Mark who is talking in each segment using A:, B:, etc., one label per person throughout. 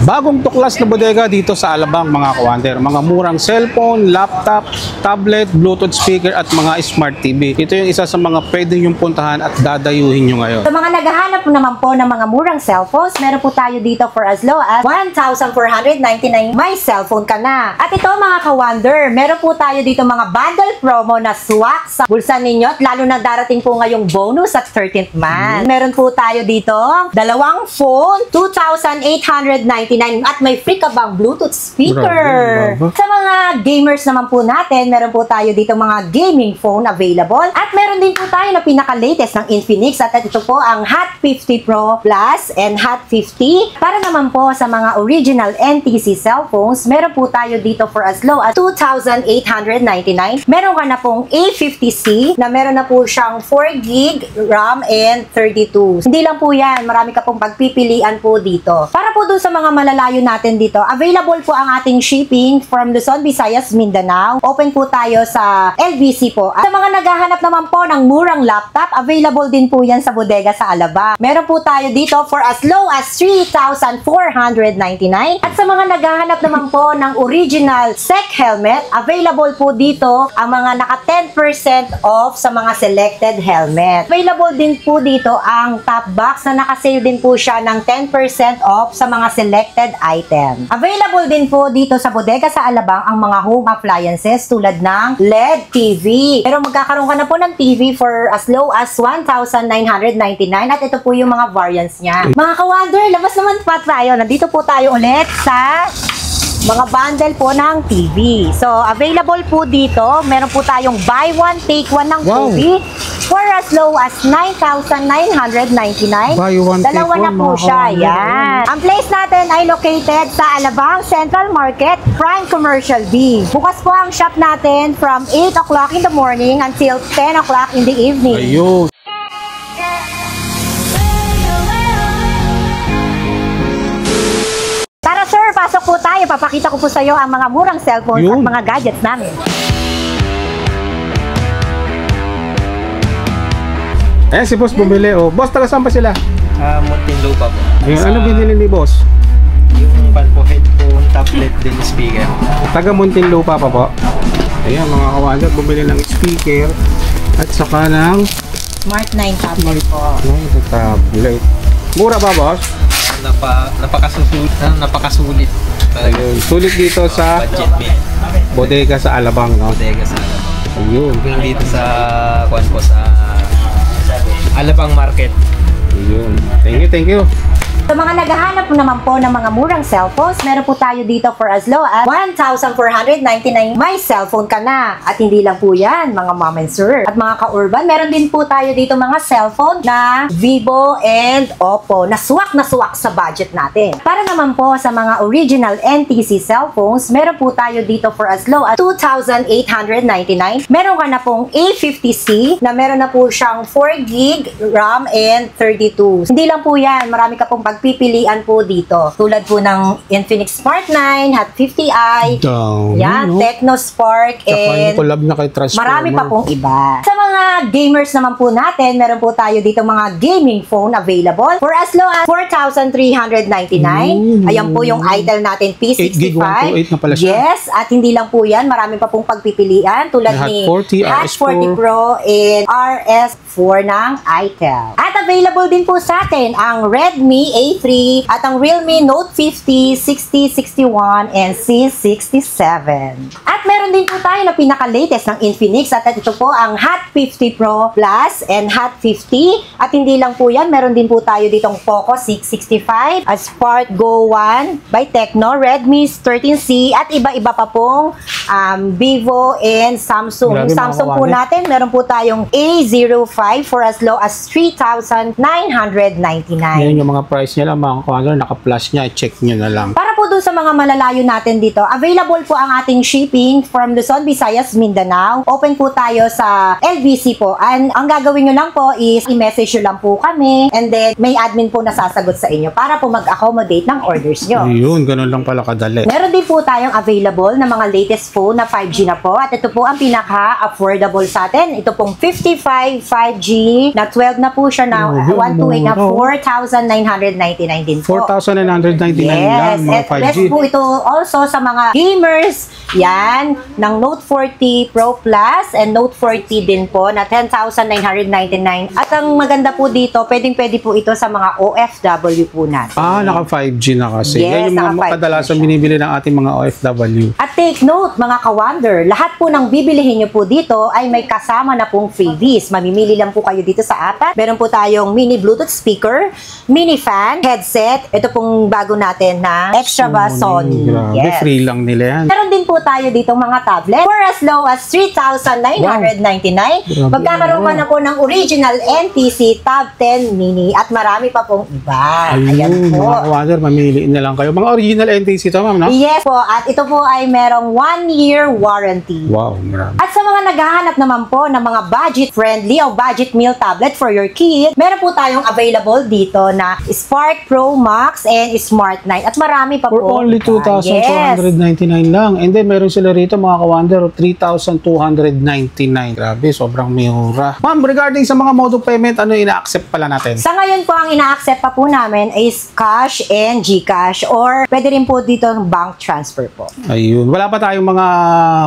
A: Bagong tuklas na bodega dito sa Alabang mga kawander. Mga murang cellphone, laptop, tablet, bluetooth speaker at mga smart TV. Ito yung isa sa mga pwede yung puntahan at dadayuhin nyo ngayon.
B: Sa mga naghahanap naman po ng mga murang cellphones, meron po tayo dito for as low as 1,499. May cellphone ka na. At ito mga kawander, meron po tayo dito mga bundle promo na swak sa bulsa ninyo at lalo na darating po ngayong bonus at 13th month. Meron po tayo dito dalawang phone, 2,899 at may free ka bang Bluetooth speaker. Sa mga gamers naman po natin, meron po tayo dito mga gaming phone available at meron din po tayo na pinaka-latest ng Infinix at ito po ang Hot 50 Pro Plus and Hot 50. Para naman po sa mga original NTC cellphones, meron po tayo dito for as low as 2,899. Meron ka na pong A50C na meron na po siyang 4GB RAM and 32. Hindi lang po yan, marami ka pong pagpipilian po dito. Para po dun sa mga malalayo natin dito, available po ang ating shipping from Luzon, Visayas, Mindanao. Open po tayo sa LBC po. At sa mga naghahanap naman po ng murang laptop, available din po yan sa bodega sa Alabang. Meron po tayo dito for as low as 3,499. At sa mga naghahanap naman po ng original SEC helmet, available po dito ang mga naka 10% off sa mga selected helmet. Available din po dito ang top box na naka-sale din po siya ng 10% off sa mga selected item. Available din po dito sa bodega sa Alabang ang mga home appliances tulad ng LED TV. Pero magkakaroon ka na po ng TV for as low as 1,999 at ito po yung mga variants niya. Mga ka-wonder, labas naman pa tayo. Nandito po tayo ulit sa mga bundle po ng TV. So, available po dito. Meron po tayong buy one, take one ng TV for as low as 9,999.
A: Buy one,
B: Dalawa
A: take
B: na
A: one,
B: po
A: mga
B: siya.
A: kawander.
B: Yan. Ang place natin ay located sa Alabang Central Market, Prime Commercial B. Bukas po ang shop natin from 8 o'clock in the morning until 10 o'clock in the evening.
A: Ayun.
B: Tara sir, pasok po tayo. Papakita ko po sa iyo ang mga murang cellphones at mga gadgets namin.
A: Eh, si boss bumili. Oh, boss, taga saan pa sila?
C: Muntinlupa po.
A: Ayun, ano binili ni boss?
C: Yung pan po, headphone, tablet, din speaker.
A: Taga Muntinlupa pa po. Ayan, mga kawander, bumili ng speaker at saka ng
B: Smart 9 tablet po.
A: tablet. Mura ba, boss?
C: Napakasulit.
A: Ayun, sulit dito sa
C: Budget me.
A: bodega sa Alabang, no?
C: Bodega sa Alabang.
A: Ayun.
C: Yung dito sa Alabang Market.
A: Ayun. Thank you, thank you.
B: Sa mga naghahanap naman po ng mga murang cellphones, meron po tayo dito for as low as 1,499. May cellphone ka na. At hindi lang po yan, mga mom and sir. At mga ka-urban, meron din po tayo dito mga cellphone na Vivo and Oppo na swak sa budget natin. Para naman po sa mga original NTC cellphones, meron po tayo dito for as low as 2,899. Meron ka na pong A50C na meron na po siyang 4GB RAM and 32. Hindi lang po yan, marami ka pong pagpipilian po dito. Tulad po ng Infinix Smart 9, Hot 50i, yan, Tecno Spark, and
A: collab na kay Transformer.
B: marami pa pong iba. Sa mga gamers naman po natin, meron po tayo dito mga gaming phone available for as low as 4,399. Ayan po yung item natin, P65.
A: 8GB 128 na pala siya.
B: Yes, at hindi lang po yan, marami pa pong pagpipilian tulad ni
A: Hot 40,
B: Hot 40 Pro and RS4 ng item. At available din po sa atin ang Redmi A3 at ang Realme Note 50, 60, 61, and C67. At meron din po tayo na pinaka-latest ng Infinix at ito po ang Hot 50 Pro Plus and Hot 50. At hindi lang po yan, meron din po tayo ditong Poco 665 at Spark Go 1 by Tecno, Redmi 13C at iba-iba pa pong Vivo and Samsung.
A: Grabe,
B: Yung Samsung po natin, meron po tayong A05 for as low as 3,999.
A: Yan yung mga price niya lang, mga kawander. Naka-plus niya, check nyo na lang.
B: Para po po dun sa mga malalayo natin dito, available po ang ating shipping from Luzon, Visayas, Mindanao. Open po tayo sa LBC po. And ang gagawin nyo lang po is i-message nyo lang po kami and then may admin po na sasagot sa inyo para po mag-accommodate ng orders nyo.
A: Ayun, ganun lang pala kadali.
B: Meron din po tayong available na mga latest phone na 5G na po at ito po ang pinaka-affordable sa atin. Ito pong 55 5G na 12 na po siya na 128 na 4,999 din po.
A: 4,999 lang mga
B: At
A: 5G.
B: best po ito also sa mga gamers, yan, ng Note 40 Pro Plus and Note 40 din po na 10,999. At ang maganda po dito, pwedeng-pwede po ito sa mga OFW po natin.
A: Naka 5G na kasi.
B: Yes,
A: Yan yung mga
B: naka 5G
A: kadalasan
B: siya.
A: binibili ng ating mga OFW.
B: At take note, mga ka-wonder, lahat po ng bibilihin nyo po dito ay may kasama na pong freebies. Mamimili lang po kayo dito sa apat. Meron po tayong mini Bluetooth speaker, mini fan, headset. Ito pong bago natin na extra ba Sony.
A: Grabe, free lang nila yan.
B: Meron din po tayo dito mga tablet for as low as 3,999.
A: Wow.
B: Magkakaroon ka na po ng original NTC Tab 10 Mini at marami pa pong iba. Ayan
A: Ayun,
B: po.
A: mga kawander, mamili na lang kayo. Mga original NTC to, ma'am, no?
B: Yes po, at ito po ay merong 1-year warranty.
A: Wow, grabe.
B: At sa mga naghahanap naman po ng mga budget-friendly o budget meal tablet for your kid, meron po tayong available dito na Spark Pro Max and Smart 9. At marami pa
A: For
B: po.
A: only
B: iba. Yes.
A: 2,499 lang. And then, meron sila rito, mga kawander, 3,299. Grabe, sobrang mura. Ma'am, regarding sa mga mode of payment, ano ina-accept pala natin?
B: Sa ngayon po, ang ina-accept pa po namin is cash and GCash or pwede rin po dito bank transfer po.
A: Ayun. Wala pa tayong mga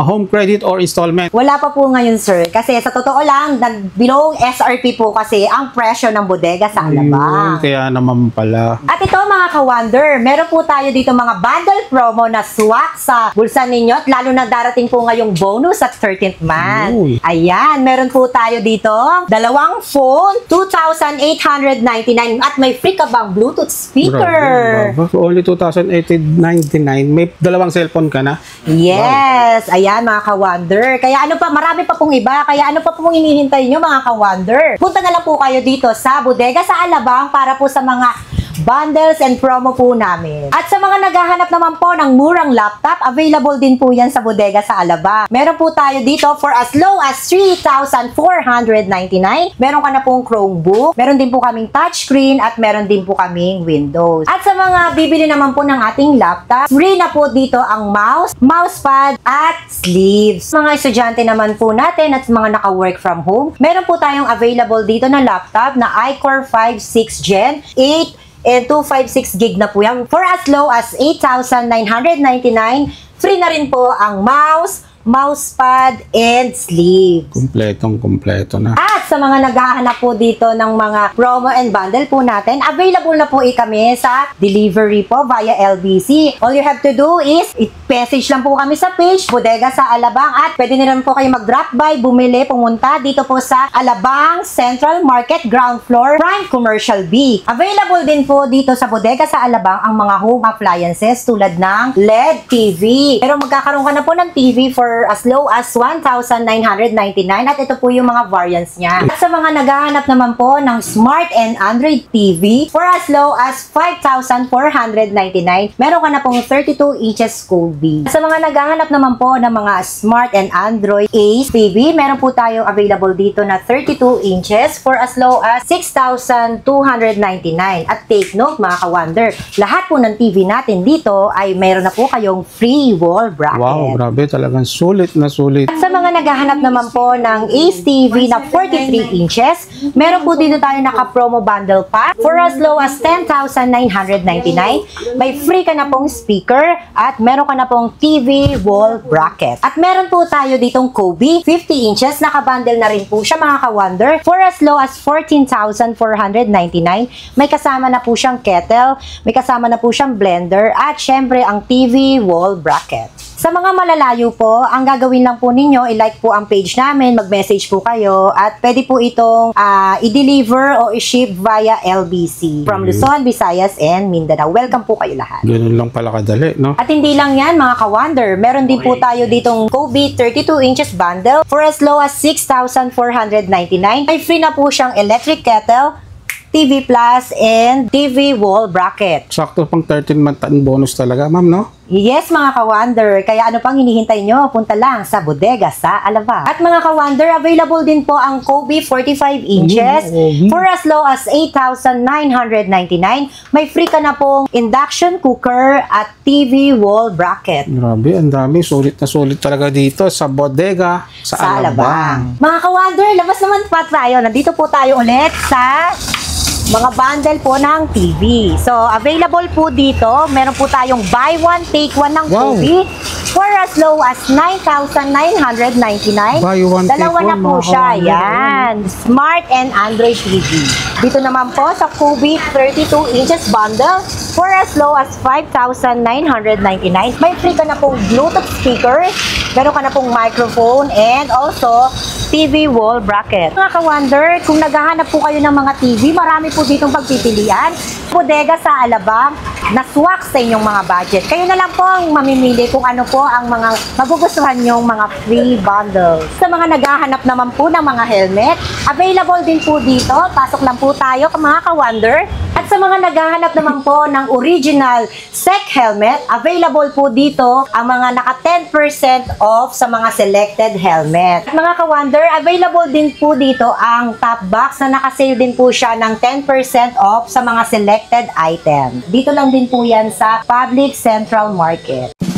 A: home credit or installment.
B: Wala pa po ngayon, sir. Kasi sa totoo lang, below SRP po kasi ang presyo ng bodega sa
A: Ayun,
B: Alabang.
A: kaya naman pala.
B: At ito mga ka-wonder, meron po tayo dito mga bundle promo na swak sa bulsa ninyo at lalo na darating po ngayong bonus at 13th month.
A: Uy.
B: Ayan, meron po tayo dito dalawang phone, 2,899 at may free ka bang Bluetooth speaker.
A: Grabe. For only 2,899, may dalawang cellphone ka na.
B: Yes, ayan mga ka-wonder. Kaya ano pa, marami pa pong iba. Kaya ano pa pong hinihintay nyo mga ka-wonder? Punta na lang po kayo dito sa bodega sa Alabang para po sa mga bundles and promo po namin. At sa mga naghahanap naman po ng murang laptop, available din po yan sa bodega sa Alabang. Meron po tayo dito for as low as 3,499. Meron ka na pong Chromebook. Meron din po kaming touchscreen at meron din po kaming Windows. At sa mga bibili naman po ng ating laptop, free na po dito ang mouse, mousepad at sleeves. Mga estudyante naman po natin at mga naka-work from home, meron po tayong available dito na laptop na iCore 5 6 Gen 8 and 256 gig na po yan. For as low as 8,999, free na rin po ang mouse, mousepad, and sleeves.
A: Kompletong-kompleto na.
B: At sa mga naghahanap po dito ng mga promo and bundle po natin, available na po kami sa delivery po via LBC. All you have to do is i-message lang po kami sa page, Bodega sa Alabang, at pwede na rin po kayo mag-drop by, bumili, pumunta dito po sa Alabang Central Market Ground Floor, Prime Commercial B. Available din po dito sa Bodega sa Alabang ang mga home appliances tulad ng LED TV. Pero magkakaroon ka na po ng TV for as low as 1,999 at ito po yung mga variants niya. At sa mga naghahanap naman po ng Smart and Android TV for as low as 5,499, meron ka na pong 32 inches Colby. Sa mga naghahanap naman po ng mga Smart and Android Ace TV, meron po tayong available dito na 32 inches for as low as 6,299. At take note mga ka-wonder, lahat po ng TV natin dito ay meron na po kayong free wall bracket.
A: Wow, grabe, talagang sulit na sulit.
B: At sa mga naghahanap naman po ng Ace TV na 43 inches, meron po dito tayo naka-promo bundle pack for as low as 10,999. May free ka na pong speaker at meron ka na pong TV wall bracket. At meron po tayo ditong Kobe 50 inches, naka-bundle na rin po siya mga ka-wonder for as low as 14,499. May kasama na po siyang kettle, may kasama na po siyang blender at syempre ang TV wall bracket. Sa mga malalayo po, ang gagawin lang po ninyo, i-like po ang page namin, mag-message po kayo, at pwede po itong i-deliver o i-ship via LBC from Luzon, Visayas, and Mindanao. Welcome po kayo lahat.
A: Ganun lang pala kadali, no?
B: At hindi lang yan, mga ka-wonder, meron din po tayo ditong Kobe 32 inches bundle for as low as 6,499. Ay free na po siyang electric kettle, TV Plus, and TV wall bracket.
A: Sakto pang 13-month bonus talaga, ma'am, no?
B: Yes, mga ka-Wonder. Kaya ano pang hinihintay nyo? Punta lang sa bodega sa Alabang. At mga ka-Wonder, available din po ang Kobe 45 inches for as low as 8,999. May free ka na pong induction cooker at TV wall bracket.
A: Grabe, ang dami. Sulit na sulit talaga dito sa bodega sa Alabang.
B: Mga ka-Wonder, labas naman pa tayo. Nandito po tayo ulit sa mga bundle po ng TV. So, available po dito. Meron po tayong buy one, take one ng
A: Wow.
B: TV for as low as 9,999.
A: Buy one, take
B: Dalawa na
A: one,
B: po
A: mga
B: siya.
A: ka-Wonder.
B: Yan. Smart and Android TV. Dito naman po sa Kobe 32 inches bundle for as low as 5,999. May free ka na pong Bluetooth speaker. Meron ka na pong microphone and also TV wall bracket. Mga ka-Wonder, kung naghahanap po kayo ng mga TV, marami po ditong pagpipilian. Bodega sa Alabang, naswak sa inyong mga budget. Kayo na lang po ang mamimili kung ano po ang mga magugustuhan nyong mga free bundles. Sa mga naghahanap naman po ng mga helmet, available din po dito. Pasok lang po tayo mga ka-Wonder. At sa mga naghahanap naman po ng original SEC helmet, available po dito ang mga naka 10% off sa mga selected helmet. At mga ka-Wonder, available din po dito ang top box na naka-sale din po siya ng 10% off sa mga selected item. Dito lang din po yan sa Public Central Market.